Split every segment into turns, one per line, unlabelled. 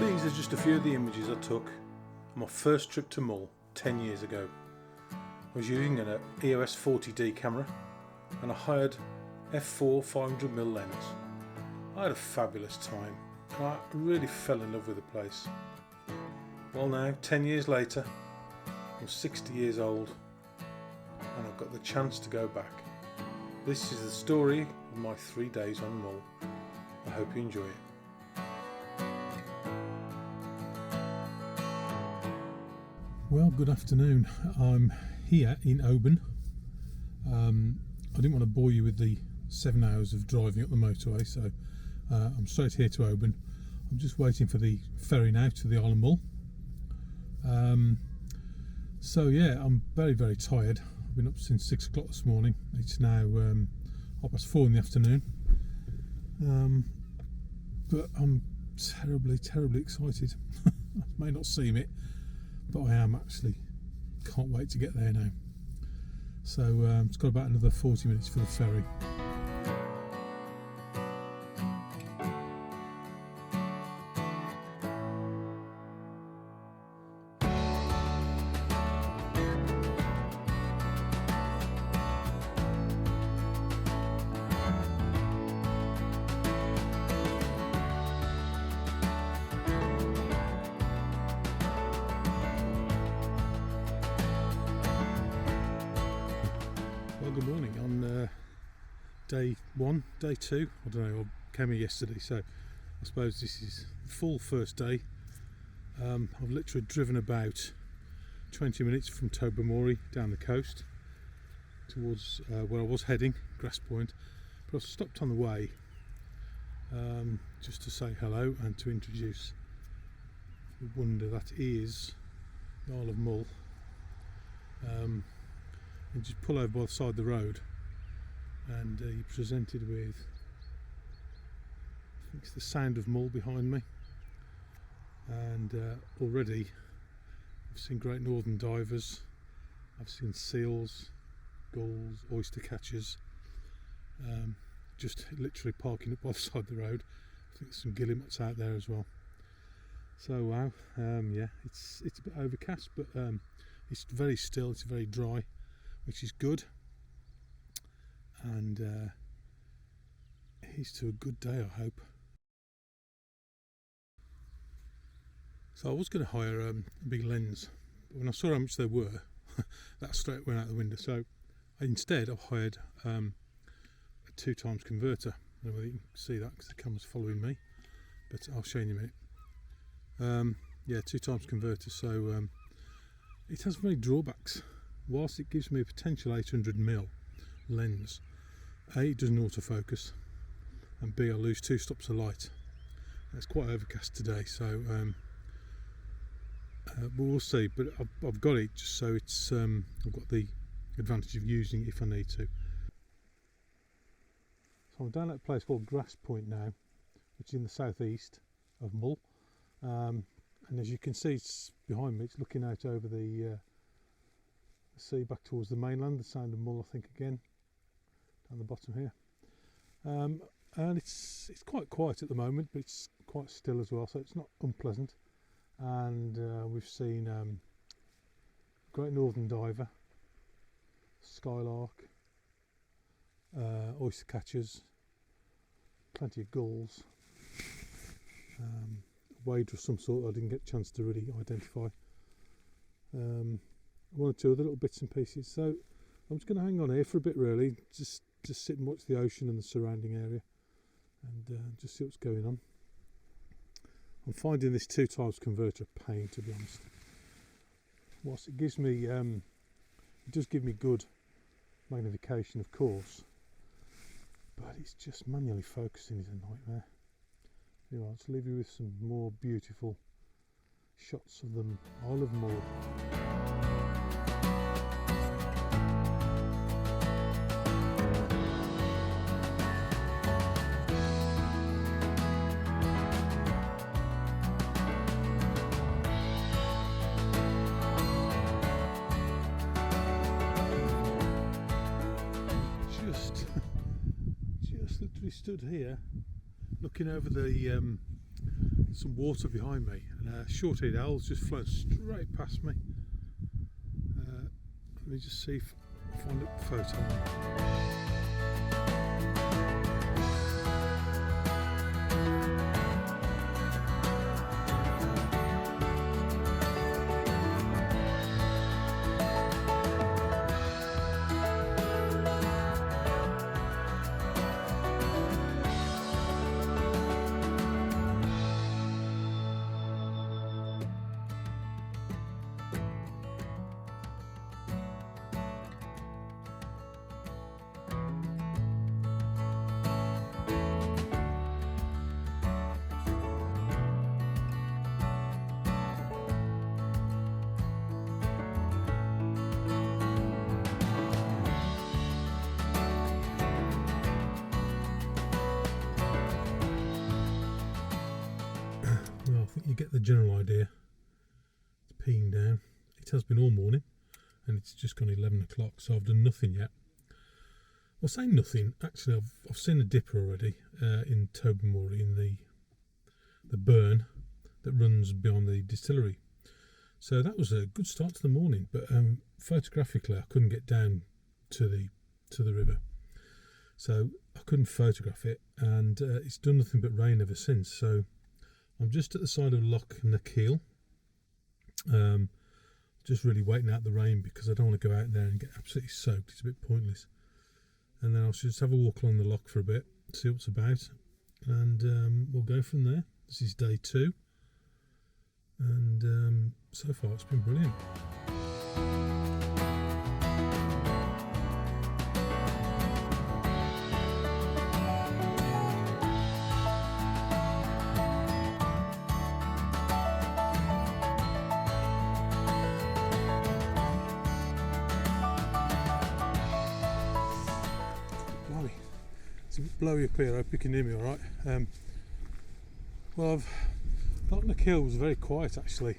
These are just a few of the images I took on my first trip to Mull 10 years ago. I was using an EOS 40D camera and a hired f4 500mm lens. I had a fabulous time and I really fell in love with the place. Well, now 10 years later, I'm 60 years old and I've got the chance to go back. This is the story of my 3 days on Mull. I hope you enjoy it. Well, good afternoon. I'm here in Oban. I didn't want to bore you with the 7 hours of driving up the motorway, so I'm straight here to Oban. I'm just waiting for the ferry now to the Isle of Mull. So yeah, I'm very, very tired. I've been up since 6 o'clock this morning. It's now 4:30 in the afternoon. But I'm terribly, terribly excited. You may not seem it, but I am actually. Can't wait to get there now. So it's got about another 40 minutes for the ferry. Good morning on day 1, day 2, I don't know, I came here yesterday, so I suppose this is the full first day. I've literally driven about 20 minutes from Tobermory down the coast towards where I was heading, Grass Point, but I've stopped on the way just to say hello and to introduce the wonder that is the Isle of Mull. And just pull over by the side of the road and you're presented with, I think it's the Sound of Mull behind me, and already I've seen great northern divers, I've seen seals, gulls, oyster catchers, just literally parking up by the side of the road. I think there's some guillemots out there as well. So wow, yeah, it's a bit overcast, but it's very still, it's very dry, which is good, and here's to a good day, I hope. So I was going to hire a big lens, but when I saw how much they were, that straight went out the window. So instead I've hired a 2x converter. I don't know whether you can see that because the camera's following me, but I'll show you in a minute. Yeah, 2x converter, so it has many drawbacks. Whilst it gives me a potential 800mm lens, A, it doesn't autofocus, and B, I lose 2 stops of light. It's quite overcast today, so we'll see. But I've got it just so it's I've got the advantage of using it if I need to. So I'm down at a place called Grass Point now, which is in the southeast of Mull, and as you can see, it's behind me. It's looking out over the sea back towards the mainland, the Sound of Mull, I think, again down the bottom here, and it's quite quiet at the moment, but it's quite still as well, so it's not unpleasant. And we've seen great northern diver, skylark, oyster catchers, plenty of gulls, a wader of some sort I didn't get a chance to really identify, one or two other little bits and pieces. So I'm just going to hang on here for a bit, really, just sit and watch the ocean and the surrounding area, and just see what's going on. I'm finding this 2x converter a pain, to be honest. Whilst it gives me, it does give me good magnification, of course, but it's just manually focusing is a nightmare. Anyway, I'll just leave you with some more beautiful shots of the Isle of Mull. Just literally stood here looking over the some water behind me, and a short-eared owl's just flown straight past me. Let me just see if I find a photo. Well, I think you get the general idea. It's peeing down. It has been all morning, and it's just gone 11 o'clock, so I've done nothing yet. Well, saying nothing, actually I've seen a dipper already in Tobermory, in the burn that runs beyond the distillery. So that was a good start to the morning, but photographically I couldn't get down to the river, so I couldn't photograph it, and it's done nothing but rain ever since. So I'm just at the side of Loch Nakeal, just really waiting out the rain because I don't want to go out there and get absolutely soaked. It's a bit pointless. And then I'll just have a walk along the loch for a bit, see what's about, and we'll go from there. This is day 2, and so far it's been brilliant. It's a bit blowy up here. I hope you can hear me all right. Well, Loch Nakeal was very quiet actually,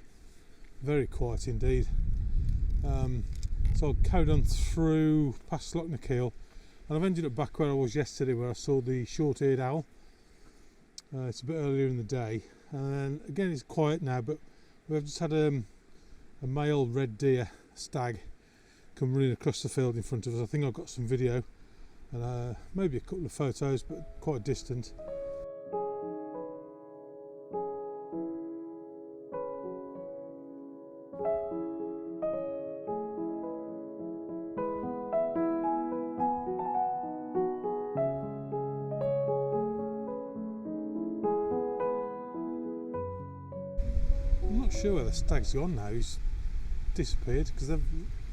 very quiet indeed. So I carried on through past Loch Nakeal, and I've ended up back where I was yesterday, where I saw the short-eared owl. It's a bit earlier in the day, and again it's quiet now, but we've just had a male red deer stag come running across the field in front of us. I think I've got some video and maybe a couple of photos, but quite distant. I'm not sure where the stag's gone now. He's disappeared because they're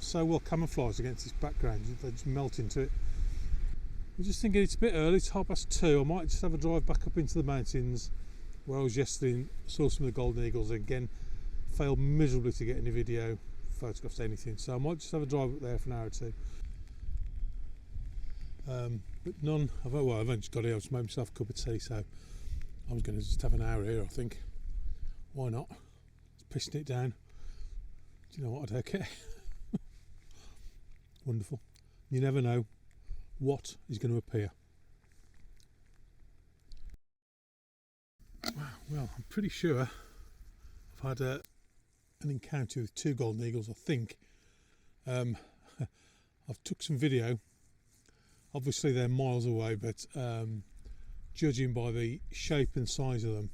so well camouflaged against this background. They just melt into it. I'm just thinking it's a bit early, it's 2:30. I might just have a drive back up into the mountains where I was yesterday and saw some of the golden eagles. Again, failed miserably to get any video, photographs, anything. So I might just have a drive up there for an hour or two. But none. I've only just got here. I just made myself a cup of tea, so I was going to just have an hour here, I think. Why not? Just pissing it down. Do you know what? I don't care. Wonderful. You never know what is going to appear. Well, I'm pretty sure I've had an encounter with 2 golden eagles, I think. I've took some video. Obviously they're miles away, but judging by the shape and size of them,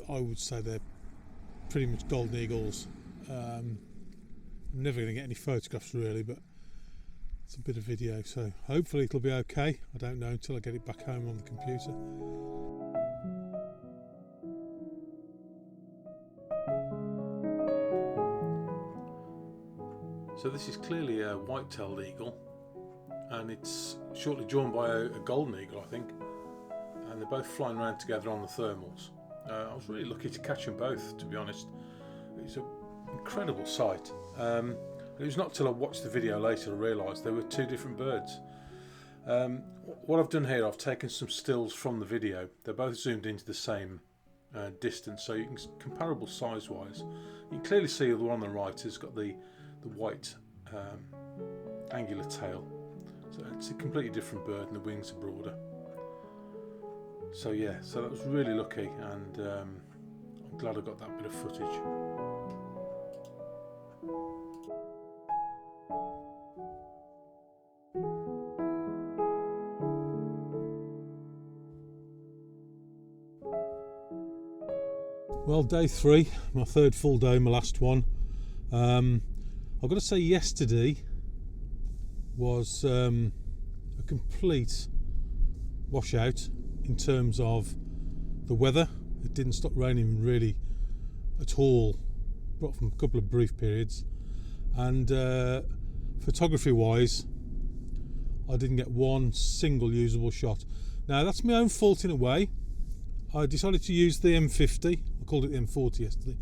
I would say they're pretty much golden eagles. I'm never going to get any photographs really, but it's a bit of video, so hopefully it'll be okay. I don't know until I get it back home on the computer. So this is clearly a white-tailed eagle, and it's shortly joined by a golden eagle, I think, and they're both flying around together on the thermals. I was really lucky to catch them both, to be honest. It's an incredible sight. It was not till I watched the video later I realised they were 2 different birds. What I've done here, I've taken some stills from the video. They're both zoomed into the same distance, so you can, comparable size-wise. You can clearly see the one on the right has got the white angular tail. So it's a completely different bird, and the wings are broader. So yeah, so that was really lucky, and I'm glad I got that bit of footage. Well, day 3, my third full day, my last one. I've got to say yesterday was a complete washout in terms of the weather. It didn't stop raining really at all, apart from a couple of brief periods. And photography wise, I didn't get one single usable shot. Now that's my own fault in a way. I decided to use the M50. I called it the M40 yesterday.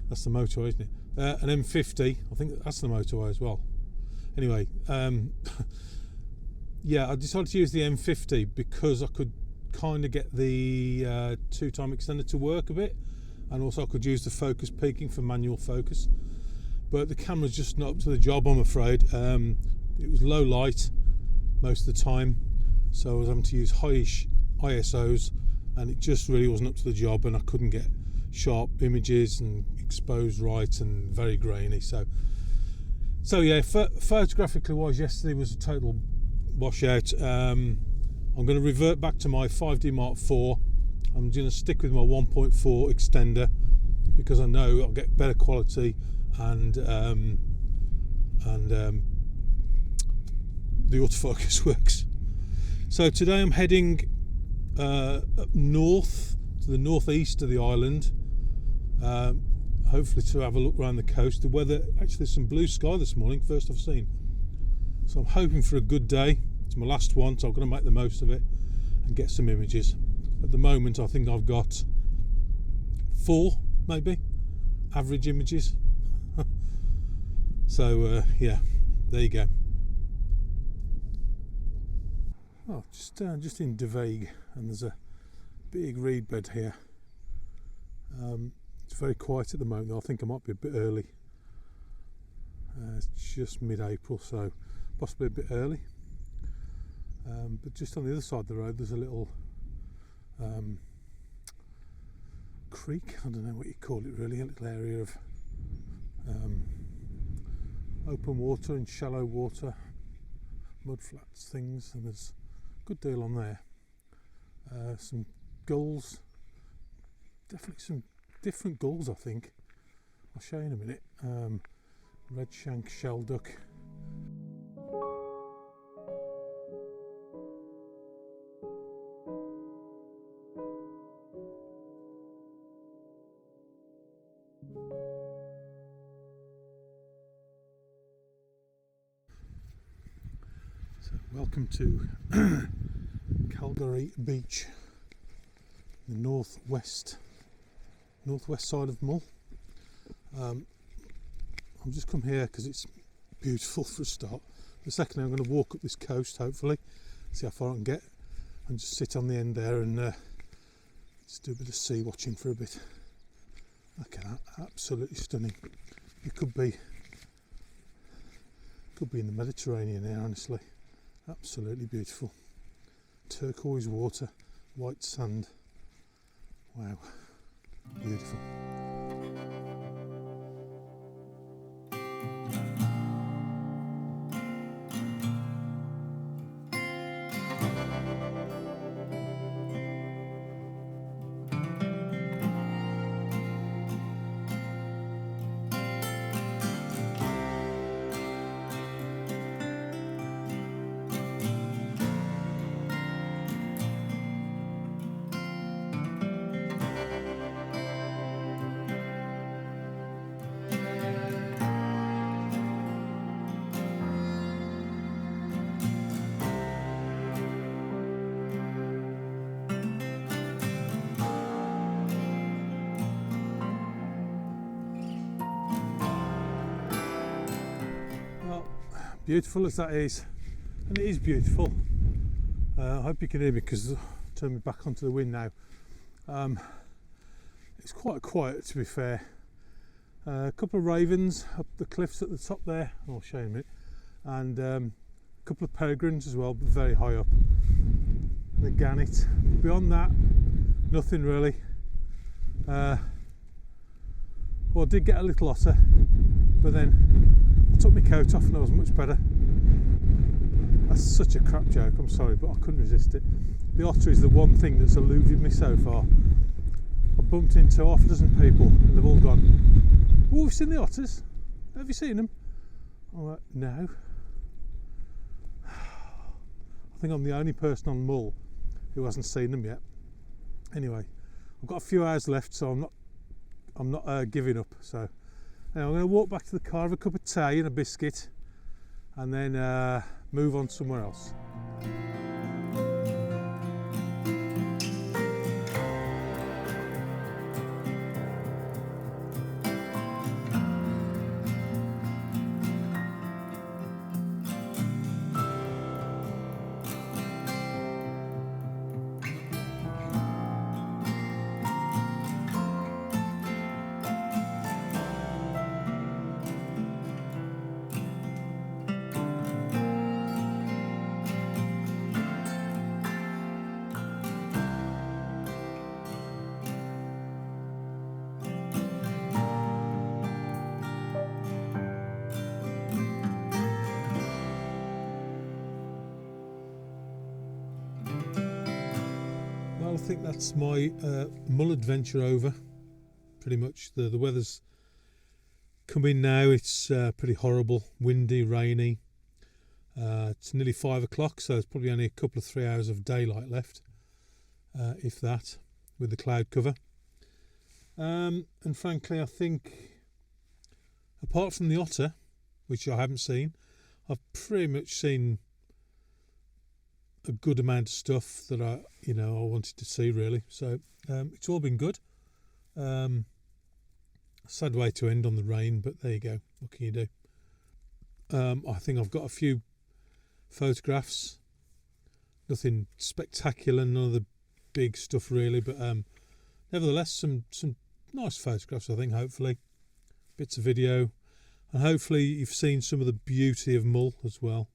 That's the motorway, isn't it? An M50, I think that's the motorway as well. Anyway, yeah, I decided to use the M50 because I could kind of get the 2-time extender to work a bit, and also I could use the focus peaking for manual focus. But the camera's just not up to the job, I'm afraid. It was low light most of the time, so I was having to use high-ish ISOs, and it just really wasn't up to the job, and I couldn't get sharp images and exposed right, and very grainy. So yeah, photographically wise, yesterday was a total washout. I'm going to revert back to my 5D Mark IV. I'm going to stick with my 1.4 extender because I know I'll get better quality, and the autofocus works. So today I'm heading up north to the northeast of the island, hopefully to have a look around the coast. The weather, actually there's some blue sky this morning, first I've seen, so I'm hoping for a good day. It's my last one, so I'm going to make the most of it and get some images. At the moment I think I've got 4 maybe average images. So yeah, there you go. Oh, just in De Vague, and there's a big reed bed here. It's very quiet at the moment. I think I might be a bit early. It's just mid-April, so possibly a bit early. But just on the other side of the road, there's a little creek. I don't know what you call it really. A little area of open water and shallow water, mud flats, things, and there's a good deal on there. Some gulls, definitely some different gulls I think. I'll show you in a minute. Red shank shell duck. So welcome to Calgary Beach, the northwest side of Mull. I've just come here because it's beautiful for a start. The second I'm going to walk up this coast, hopefully, see how far I can get, and just sit on the end there and just do a bit of sea watching for a bit. Look at that, absolutely stunning. It could be in the Mediterranean here, honestly. Absolutely beautiful. Turquoise water, white sand. Wow, beautiful. Beautiful as that is, and it is beautiful. I hope you can hear me because I'll turn me back onto the wind now. It's quite quiet, to be fair. A couple of ravens up the cliffs at the top there, I'll show you in a minute, and a couple of peregrines as well, but very high up. the gannet. Beyond that, nothing really. Well, I did get a little otter, but then I took my coat off and I was much better. That's such a crap joke, I'm sorry, but I couldn't resist it. The otter is the one thing that's eluded me so far. I bumped into half a dozen people and they've all gone, "Oh, we've seen the otters. Have you seen them?" I'm like, "No." I think I'm the only person on Mull who hasn't seen them yet. Anyway, I've got a few hours left, so I'm not giving up. So anyway, I'm going to walk back to the car, have a cup of tea and a biscuit, and then move on somewhere else. I think that's my Mull adventure over, pretty much. The weather's come in now. It's pretty horrible, windy, rainy. It's nearly 5 o'clock, so it's probably only a couple of 3 hours of daylight left, if that, with the cloud cover. And frankly, I think, apart from the otter, which I haven't seen, I've pretty much seen a good amount of stuff that I wanted to see, really. So it's all been good. Sad way to end on the rain, but there you go. What can you do? I think I've got a few photographs. Nothing spectacular, none of the big stuff really, but nevertheless some nice photographs, I think, hopefully. Bits of video, and hopefully you've seen some of the beauty of Mull as well.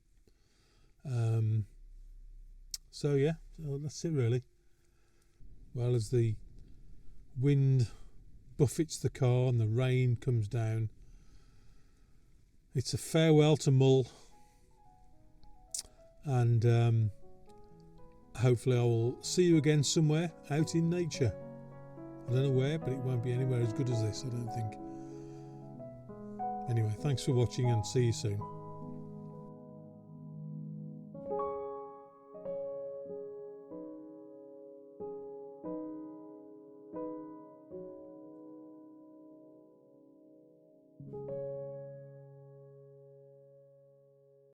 So yeah, that's it really. Well, as the wind buffets the car and the rain comes down, it's a farewell to Mull, and hopefully I will see you again somewhere out in nature. I don't know where, but it won't be anywhere as good as this, I don't think. Anyway, thanks for watching and see you soon.